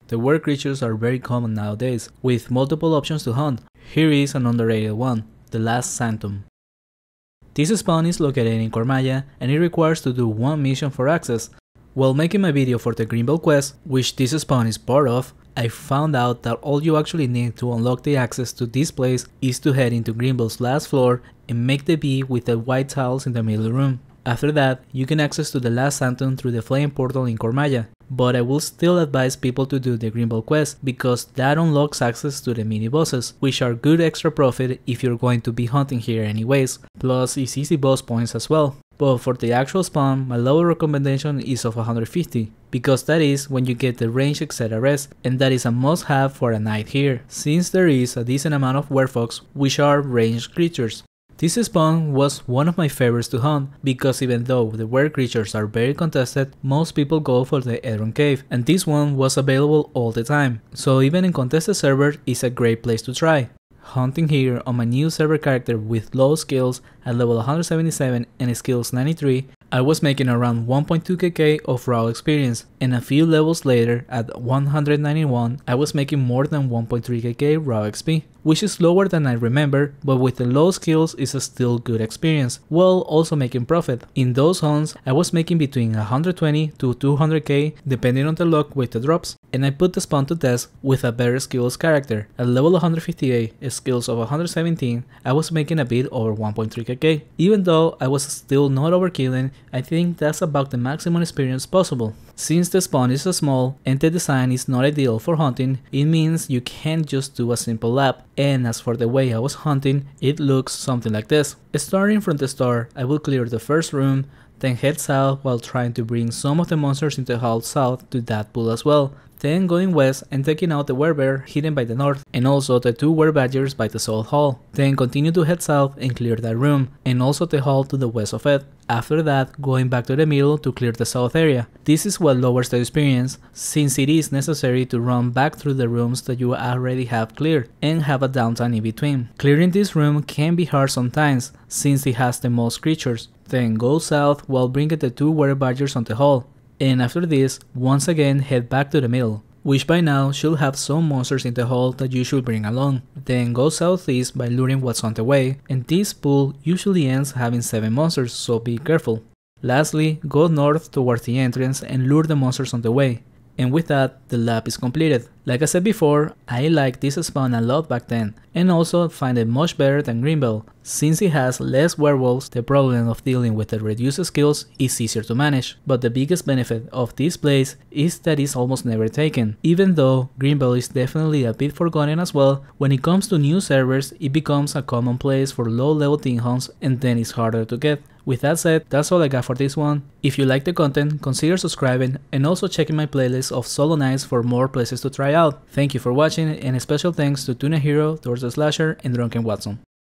The Werecreatures are very common nowadays, with multiple options to hunt. Here is an underrated one, the last Sanctum. This spawn is located in Cormaya and it requires to do one mission for access. While making my video for the Greenbelt quest, which this spawn is part of, I found out that all you actually need to unlock the access to this place is to head into Greenbelt's last floor and make the V with the white tiles in the middle room. After that, you can access to the last Sanctum through the flame portal in Cormaya, but I will still advise people to do the Greenbelt quest because that unlocks access to the mini bosses, which are good extra profit if you're going to be hunting here anyways, plus it's easy boss points as well. But for the actual spawn, my lower recommendation is of 150, because that is when you get the range etc, and that is a must have for a night here, since there is a decent amount of werefox, which are ranged creatures. This spawn was one of my favorites to hunt, because even though the Werecreatures are very contested, most people go for the Edron Cave, and this one was available all the time, so even in contested servers it's a great place to try. Hunting here on my new server character with low skills at level 177 and skills 93, I was making around 1.2kk of raw experience, and a few levels later at 191 I was making more than 1.3kk raw XP, which is lower than I remember, but with the low skills is a still good experience, while also making profit. In those hunts I was making between 120 to 200k depending on the luck with the drops, and I put the spawn to test with a better skills character. At level 158, skills of 117, I was making a bit over 1.3kk. Even though I was still not overkilling, I think that's about the maximum experience possible. Since the spawn is small and the design is not ideal for hunting, it means you can't just do a simple lap, and as for the way I was hunting, it looks something like this. Starting from the start, I will clear the first room, then head south while trying to bring some of the monsters in the hall south to that pool as well, then going west and taking out the werebear hidden by the north, and also the two werebadgers by the south hall, then continue to head south and clear that room, and also the hall to the west of it. After that, going back to the middle to clear the south area. This is what lowers the experience, since it is necessary to run back through the rooms that you already have cleared, and have a downtime in between. Clearing this room can be hard sometimes, since it has the most creatures. Then go south while bringing the two werebadgers on the hall, and after this, once again head back to the middle, which by now should have some monsters in the hall that you should bring along. Then go southeast by luring what's on the way, and this pool usually ends having 7 monsters, so be careful. Lastly, go north towards the entrance and lure the monsters on the way. And with that, the lap is completed. Like I said before, I liked this spawn a lot back then, and also find it much better than Greenbelt. Since it has less werewolves, the problem of dealing with the reduced skills is easier to manage, but the biggest benefit of this place is that it's almost never taken, even though Greenbelt is definitely a bit forgotten as well. When it comes to new servers, it becomes a common place for low level team hunts, and then it's harder to get. With that said, that's all I got for this one. If you like the content, consider subscribing and also checking my playlist of solo nights for more places to try out. Thank you for watching, and a special thanks to Tuna Hero, Doors the Slasher, and Drunken Watson.